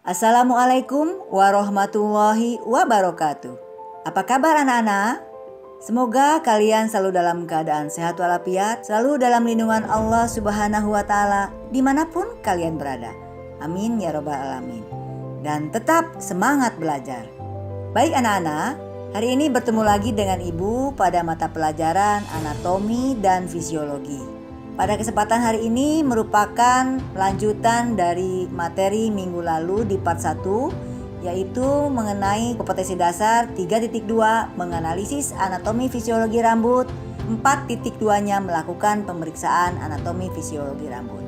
Assalamualaikum warahmatullahi wabarakatuh. Apa kabar anak-anak? Semoga kalian selalu dalam keadaan sehat walafiat, selalu dalam lindungan Allah Subhanahu wa Ta'ala, dimanapun kalian berada. Amin ya Rabbal Alamin. Dan tetap semangat belajar. Baik anak-anak, hari ini bertemu lagi dengan Ibu pada mata pelajaran anatomi dan fisiologi. Pada kesempatan hari ini merupakan lanjutan dari materi minggu lalu di part 1, yaitu mengenai kompetensi dasar 3.2 menganalisis anatomi fisiologi rambut, 4.2-nya melakukan pemeriksaan anatomi fisiologi rambut.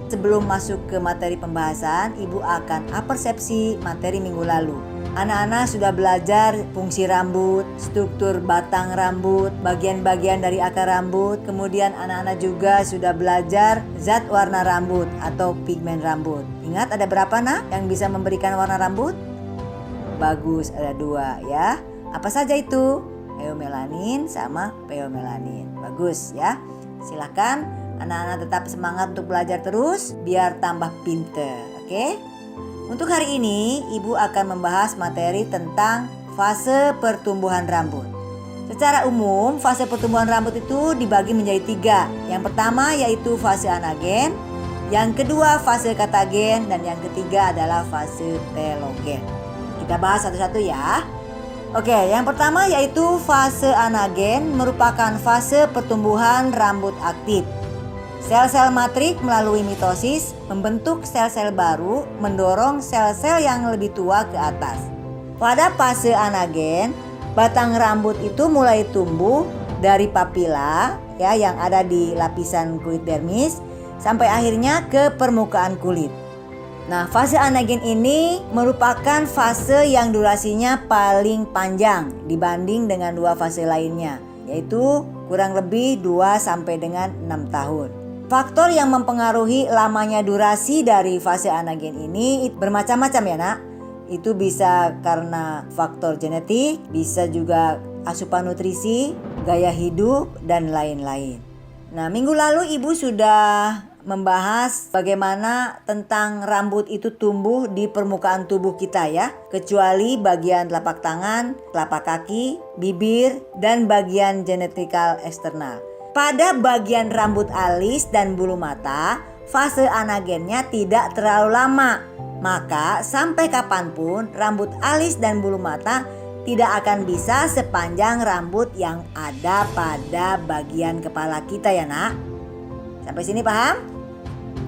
Sebelum masuk ke materi pembahasan, Ibu akan apersepsi materi minggu lalu. Anak-anak sudah belajar fungsi rambut, struktur batang rambut, bagian-bagian dari akar rambut. Kemudian anak-anak juga sudah belajar zat warna rambut atau pigmen rambut. Ingat ada berapa nak yang bisa memberikan warna rambut? Bagus, ada 2 ya. Apa saja itu? Eumelanin sama pheomelanin. Bagus ya. Silakan anak-anak tetap semangat untuk belajar terus biar tambah pinter, oke? Untuk hari ini, Ibu akan membahas materi tentang fase pertumbuhan rambut. Secara umum, fase pertumbuhan rambut itu dibagi menjadi 3. Yang pertama yaitu fase anagen, yang kedua fase katagen, dan yang ketiga adalah fase telogen. Kita bahas satu-satu ya. Oke, yang pertama yaitu fase anagen merupakan fase pertumbuhan rambut aktif. Sel-sel matrik melalui mitosis membentuk sel-sel baru, mendorong sel-sel yang lebih tua ke atas. Pada fase anagen, batang rambut itu mulai tumbuh dari papila ya yang ada di lapisan kulit dermis sampai akhirnya ke permukaan kulit. Nah, fase anagen ini merupakan fase yang durasinya paling panjang dibanding dengan 2 fase lainnya, yaitu kurang lebih 2 sampai dengan 6 tahun. Faktor yang mempengaruhi lamanya durasi dari fase anagen ini bermacam-macam ya nak. Itu bisa karena faktor genetik, bisa juga asupan nutrisi, gaya hidup, dan lain-lain. Nah, minggu lalu Ibu sudah membahas bagaimana tentang rambut itu tumbuh di permukaan tubuh kita ya. Kecuali bagian telapak tangan, telapak kaki, bibir, dan bagian genetikal eksternal. Pada bagian rambut alis dan bulu mata, fase anagennya tidak terlalu lama. Maka sampai kapanpun rambut alis dan bulu mata tidak akan bisa sepanjang rambut yang ada pada bagian kepala kita ya nak. Sampai sini paham?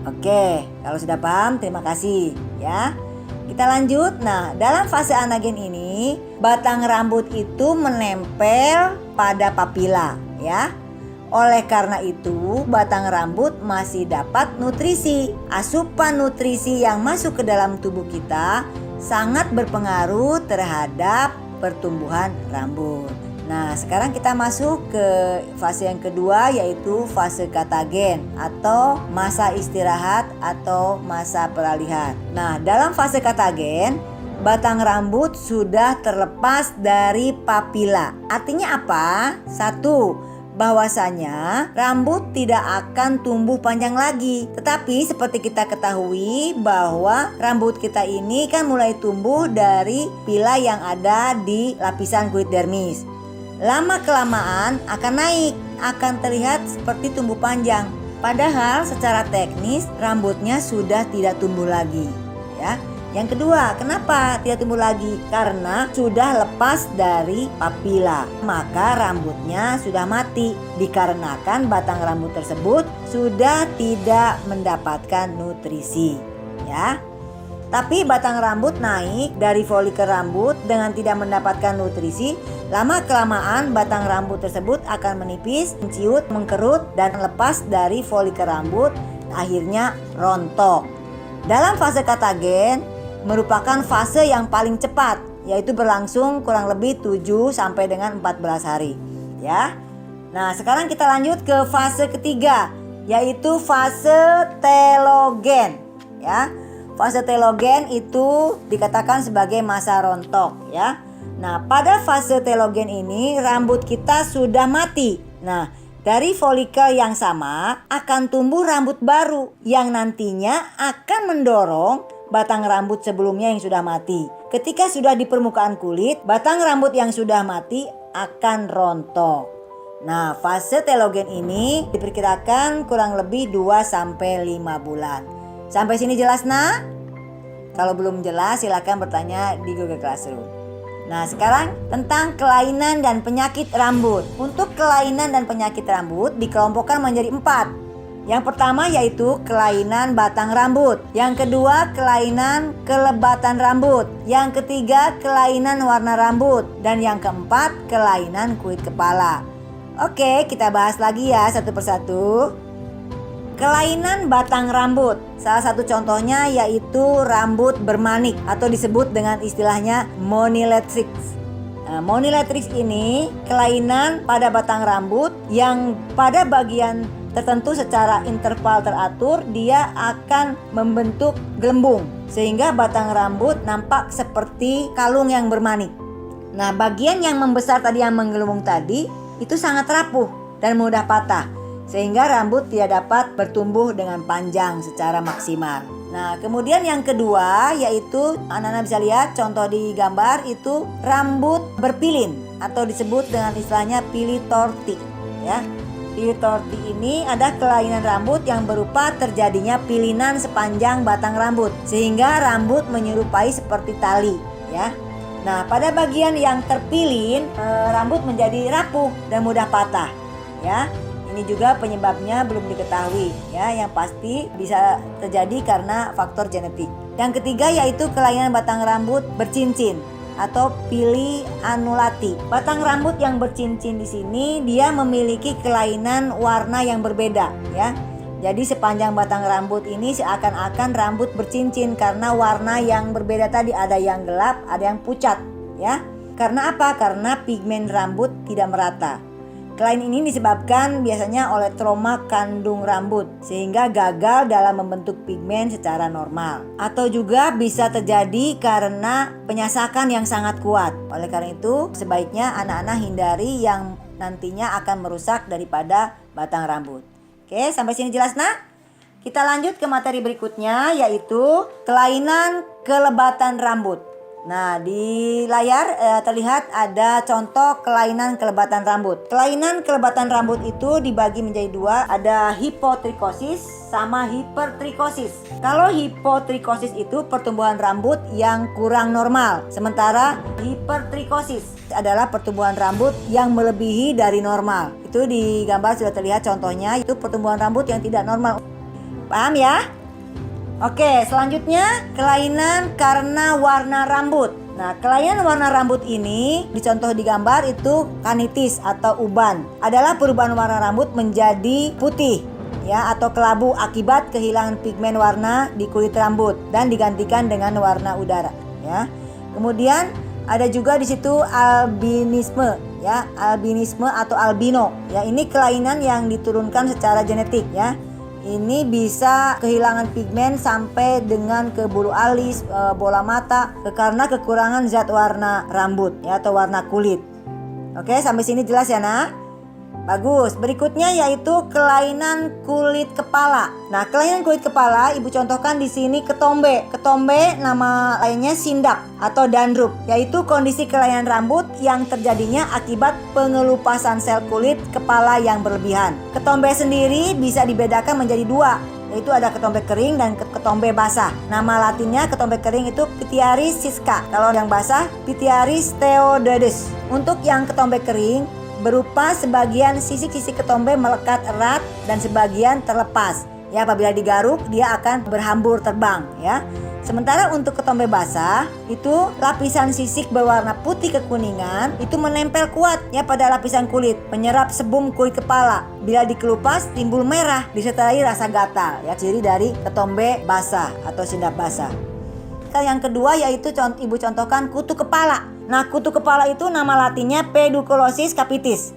Oke, kalau sudah paham terima kasih ya. Kita lanjut. Nah, dalam fase anagen ini batang rambut itu menempel pada papila ya. Oleh karena itu, batang rambut masih dapat nutrisi. Asupan nutrisi yang masuk ke dalam tubuh kita sangat berpengaruh terhadap pertumbuhan rambut. Nah, sekarang kita masuk ke fase yang kedua yaitu fase katagen atau masa istirahat atau masa peralihan. Nah, dalam fase katagen, batang rambut sudah terlepas dari papila. Artinya apa? 1. Bahwasanya rambut tidak akan tumbuh panjang lagi. Tetapi seperti kita ketahui bahwa rambut kita ini kan mulai tumbuh dari pila yang ada di lapisan kulit dermis. Lama kelamaan akan naik, akan terlihat seperti tumbuh panjang. Padahal secara teknis rambutnya sudah tidak tumbuh lagi ya. Yang kedua, kenapa tidak tumbuh lagi? Karena sudah lepas dari papila, maka rambutnya sudah mati. Dikarenakan batang rambut tersebut sudah tidak mendapatkan nutrisi, ya. Tapi batang rambut naik dari folikel rambut dengan tidak mendapatkan nutrisi. Lama kelamaan batang rambut tersebut akan menipis, menciut, mengkerut, dan lepas dari folikel rambut, akhirnya rontok. Dalam fase katagen merupakan fase yang paling cepat, yaitu berlangsung kurang lebih 7 sampai dengan 14 hari ya. Nah, sekarang kita lanjut ke fase ketiga, yaitu fase telogen ya. Fase telogen itu dikatakan sebagai masa rontok ya. Nah, pada fase telogen ini rambut kita sudah mati. Nah, dari folikel yang sama akan tumbuh rambut baru yang nantinya akan mendorong batang rambut sebelumnya yang sudah mati. Ketika sudah di permukaan kulit, batang rambut yang sudah mati akan rontok. Nah, fase telogen ini diperkirakan kurang lebih 2-5 bulan. Sampai sini jelas, Nak? Kalau belum jelas silakan bertanya di Google Classroom. Nah, sekarang tentang kelainan dan penyakit rambut. Untuk kelainan dan penyakit rambut dikelompokkan menjadi 4. Yang pertama yaitu kelainan batang rambut. Yang kedua kelainan kelebatan rambut. Yang ketiga kelainan warna rambut. Dan yang keempat kelainan kulit kepala. Oke, kita bahas lagi ya satu persatu. Kelainan batang rambut. Salah satu contohnya yaitu rambut bermanik atau disebut dengan istilahnya monilitrix. Nah, monilitrix ini kelainan pada batang rambut yang pada bagian tertentu secara interval teratur dia akan membentuk gelembung sehingga batang rambut nampak seperti kalung yang bermanik. Nah, bagian yang membesar tadi yang menggelembung tadi itu sangat rapuh dan mudah patah. Sehingga rambut tidak dapat bertumbuh dengan panjang secara maksimal. Nah, kemudian yang kedua yaitu anak-anak bisa lihat contoh di gambar itu rambut berpilin atau disebut dengan istilahnya pili-torti ya. Pili-torti ini ada kelainan rambut yang berupa terjadinya pilinan sepanjang batang rambut sehingga rambut menyerupai seperti tali ya. Nah, pada bagian yang terpilin rambut menjadi rapuh dan mudah patah ya. Ini juga penyebabnya belum diketahui ya, yang pasti bisa terjadi karena faktor genetik. Yang ketiga yaitu kelainan batang rambut bercincin atau pili annulati. Batang rambut yang bercincin di sini dia memiliki kelainan warna yang berbeda ya. Jadi sepanjang batang rambut ini seakan-akan rambut bercincin karena warna yang berbeda tadi, ada yang gelap, ada yang pucat ya. Karena apa? Karena pigmen rambut tidak merata. Kelainan ini disebabkan biasanya oleh trauma kandung rambut sehingga gagal dalam membentuk pigmen secara normal. Atau juga bisa terjadi karena penyasakan yang sangat kuat. Oleh karena itu sebaiknya anak-anak hindari yang nantinya akan merusak daripada batang rambut. Oke, sampai sini jelas, Nak? Kita lanjut ke materi berikutnya yaitu kelainan kelebatan rambut. Nah, di layar terlihat ada contoh kelainan kelebatan rambut. Kelainan kelebatan rambut itu dibagi menjadi 2, ada hipotrikosis sama hipertrikosis. Kalau hipotrikosis itu pertumbuhan rambut yang kurang normal, sementara hipertrikosis adalah pertumbuhan rambut yang melebihi dari normal. Itu di gambar sudah terlihat contohnya, itu pertumbuhan rambut yang tidak normal. Paham ya? Oke, selanjutnya kelainan karena warna rambut. Nah, kelainan warna rambut ini dicontoh di gambar itu kanitis atau uban. Adalah perubahan warna rambut menjadi putih ya atau kelabu akibat kehilangan pigmen warna di kulit rambut dan digantikan dengan warna udara ya. Kemudian ada juga di situ albinisme ya, albinisme atau albino. Ya, ini kelainan yang diturunkan secara genetik ya. Ini bisa kehilangan pigmen sampai dengan ke bulu alis, bola mata karena kekurangan zat warna rambut ya atau warna kulit. Oke, sampai sini jelas ya, Nak? Bagus. Berikutnya yaitu kelainan kulit kepala. Nah, kelainan kulit kepala Ibu contohkan di sini ketombe. Ketombe nama lainnya sindak atau dandruff, yaitu kondisi kelainan rambut yang terjadinya akibat pengelupasan sel kulit kepala yang berlebihan. Ketombe sendiri bisa dibedakan menjadi 2, yaitu ada ketombe kering dan ketombe basah. Nama latinnya ketombe kering itu Pityris sisca. Kalau yang basah Pityris theododes. Untuk yang ketombe kering berupa sebagian sisik-sisik ketombe melekat erat dan sebagian terlepas. Ya, apabila digaruk dia akan berhambur terbang ya. Sementara untuk ketombe basah itu lapisan sisik berwarna putih kekuningan itu menempel kuat ya pada lapisan kulit, menyerap sebum kulit kepala. Bila dikelupas timbul merah disertai rasa gatal ya, ciri dari ketombe basah atau sindak basah. Yang kedua yaitu Ibu contohkan kutu kepala. Nah, kutu kepala itu nama latinnya Peduculosis capitis.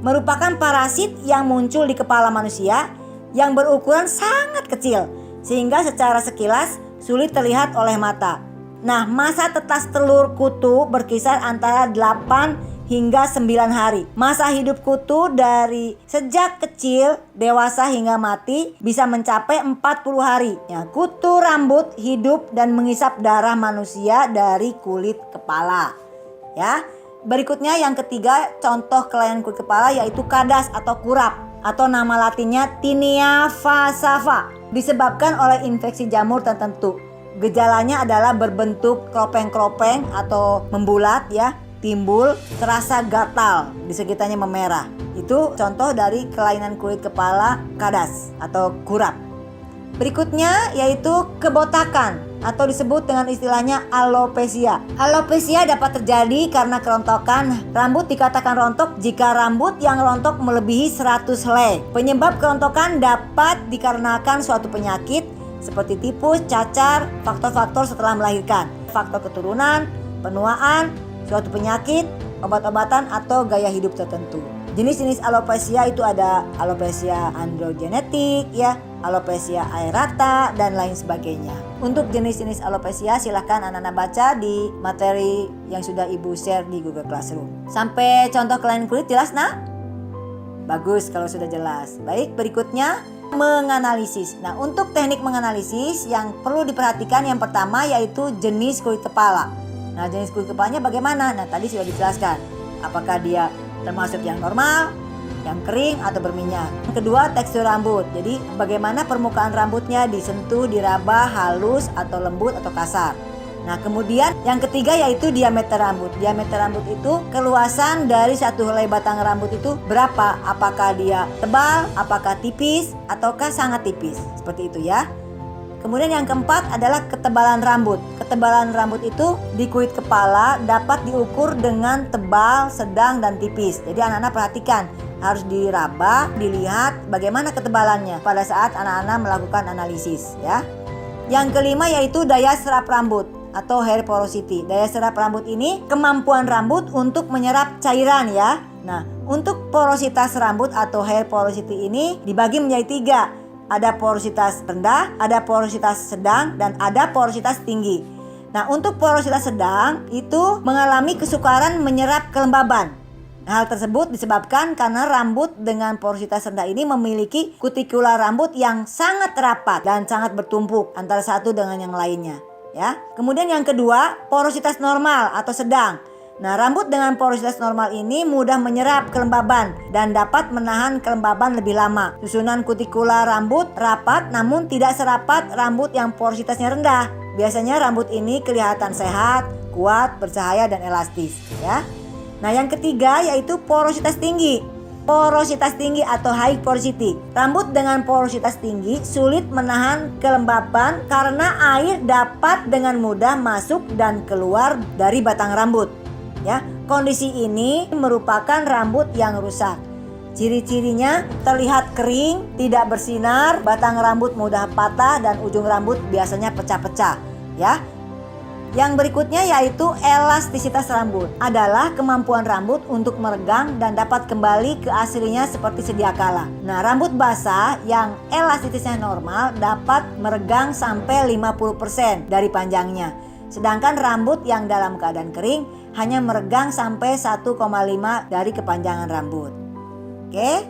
Merupakan parasit yang muncul di kepala manusia yang berukuran sangat kecil sehingga secara sekilas sulit terlihat oleh mata. Nah, masa tetas telur kutu berkisar antara 8 hingga 9 hari. Masa hidup kutu dari sejak kecil, dewasa hingga mati bisa mencapai 40 hari. Ya, kutu rambut hidup dan mengisap darah manusia dari kulit kepala. Ya. Berikutnya yang ketiga, contoh kelainan kulit kepala yaitu kadas atau kurap atau nama latinnya Tinea falciparum, disebabkan oleh infeksi jamur tertentu. Gejalanya adalah berbentuk kropeng-kropeng atau membulat ya, timbul, terasa gatal, di sekitarnya memerah. Itu contoh dari kelainan kulit kepala kadas atau kurap. Berikutnya yaitu kebotakan atau disebut dengan istilahnya alopecia. Alopecia dapat terjadi karena kerontokan. Rambut dikatakan rontok jika rambut yang rontok melebihi 100 helai. Penyebab kerontokan dapat dikarenakan suatu penyakit seperti tipus, cacar, faktor-faktor setelah melahirkan, faktor keturunan, penuaan, suatu penyakit, obat-obatan atau gaya hidup tertentu. Jenis-jenis alopecia itu ada alopecia androgenetik ya, alopecia aerata dan lain sebagainya. Untuk jenis-jenis alopecia silahkan anak-anak baca di materi yang sudah Ibu share di Google Classroom. Sampai contoh kelainan kulit jelas nak? Bagus kalau sudah jelas. Baik, berikutnya menganalisis. Nah, untuk teknik menganalisis yang perlu diperhatikan yang pertama yaitu jenis kulit kepala. Nah, jenis kulit kepalanya bagaimana? Nah, tadi sudah dijelaskan. Apakah dia termasuk yang normal, yang kering atau berminyak. Yang kedua, tekstur rambut. Jadi bagaimana permukaan rambutnya, disentuh, diraba, halus atau lembut atau kasar. Nah, kemudian yang ketiga yaitu diameter rambut. Diameter rambut itu keluasan dari satu helai batang rambut itu berapa? Apakah dia tebal, apakah tipis, ataukah sangat tipis. Seperti itu ya. Kemudian yang keempat adalah ketebalan rambut. Ketebalan rambut itu di kulit kepala dapat diukur dengan tebal, sedang, dan tipis. Jadi anak-anak perhatikan, harus diraba, dilihat bagaimana ketebalannya pada saat anak-anak melakukan analisis ya. Yang kelima yaitu daya serap rambut atau hair porosity. Daya serap rambut ini kemampuan rambut untuk menyerap cairan ya. Nah, untuk porositas rambut atau hair porosity ini dibagi menjadi 3. Ada porositas rendah, ada porositas sedang, dan ada porositas tinggi. Nah, untuk porositas sedang itu mengalami kesukaran menyerap kelembaban. Hal tersebut disebabkan karena rambut dengan porositas rendah ini memiliki kutikula rambut yang sangat rapat dan sangat bertumpuk antara satu dengan yang lainnya. Ya. Kemudian yang kedua, porositas normal atau sedang. Nah, rambut dengan porositas normal ini mudah menyerap kelembaban dan dapat menahan kelembaban lebih lama. Susunan kutikula rambut rapat namun tidak serapat rambut yang porositasnya rendah. Biasanya rambut ini kelihatan sehat, kuat, bercahaya dan elastis ya. Nah, yang ketiga yaitu porositas tinggi. Porositas tinggi atau high porosity. Rambut dengan porositas tinggi sulit menahan kelembaban karena air dapat dengan mudah masuk dan keluar dari batang rambut. Ya, kondisi ini merupakan rambut yang rusak. Ciri-cirinya terlihat kering, tidak bersinar, batang rambut mudah patah dan ujung rambut biasanya pecah-pecah, ya. Yang berikutnya yaitu elastisitas rambut. Adalah kemampuan rambut untuk meregang dan dapat kembali ke aslinya seperti sedia kala. Nah, rambut basah yang elastisitasnya normal dapat meregang sampai 50% dari panjangnya. Sedangkan rambut yang dalam keadaan kering hanya meregang sampai 1,5 dari kepanjangan rambut. Oke.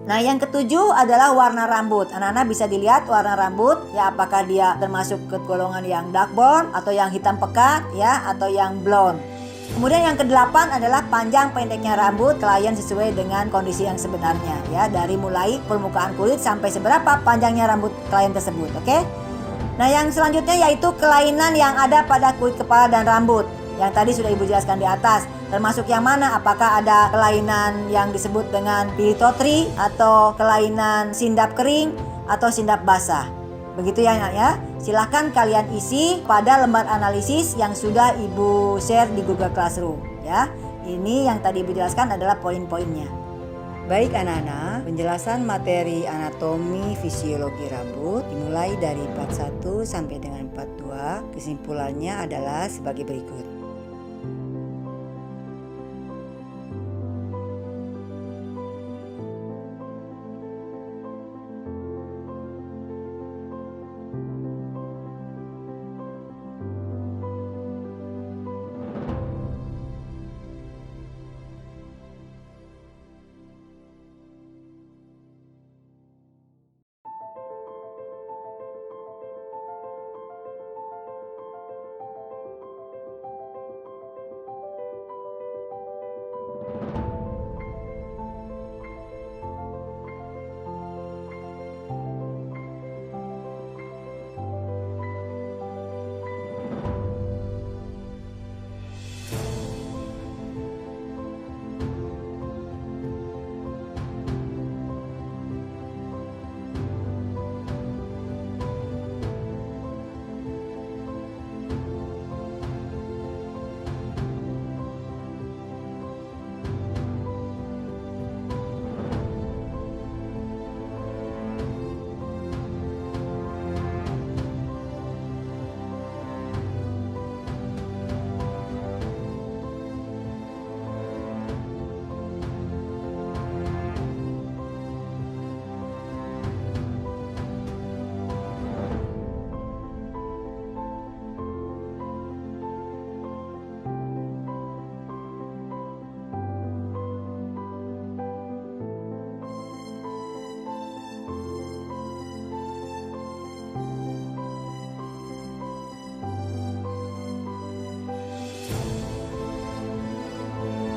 Nah, yang ketujuh adalah warna rambut. Anak-anak bisa dilihat warna rambut ya, apakah dia termasuk ke golongan yang dark brown atau yang hitam pekat ya, atau yang blonde. Kemudian yang kedelapan adalah panjang pendeknya rambut klien sesuai dengan kondisi yang sebenarnya ya, dari mulai permukaan kulit sampai seberapa panjangnya rambut klien tersebut. Oke. Nah, yang selanjutnya yaitu kelainan yang ada pada kulit kepala dan rambut. Yang tadi sudah Ibu jelaskan di atas. Termasuk yang mana? Apakah ada kelainan yang disebut dengan pilitotri atau kelainan sindap kering atau sindap basah. Begitu ya anak ya. Silahkan kalian isi pada lembar analisis yang sudah Ibu share di Google Classroom ya. Ini yang tadi Ibu jelaskan adalah poin-poinnya. Baik anak-anak, penjelasan materi anatomi fisiologi rambut dimulai dari part 1 sampai dengan part 2. Kesimpulannya adalah sebagai berikut.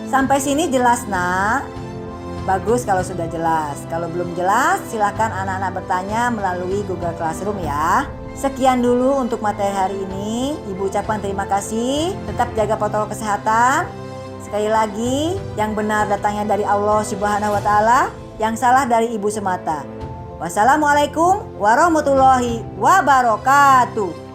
Sampai sini jelas, Nak? Bagus kalau sudah jelas. Kalau belum jelas, silakan anak-anak bertanya melalui Google Classroom ya. Sekian dulu untuk materi hari ini. Ibu ucapkan terima kasih. Tetap jaga protokol kesehatan. Sekali lagi, yang benar datangnya dari Allah Subhanahu wa Ta'ala, yang salah dari ibu semata. Wassalamualaikum warahmatullahi wabarakatuh.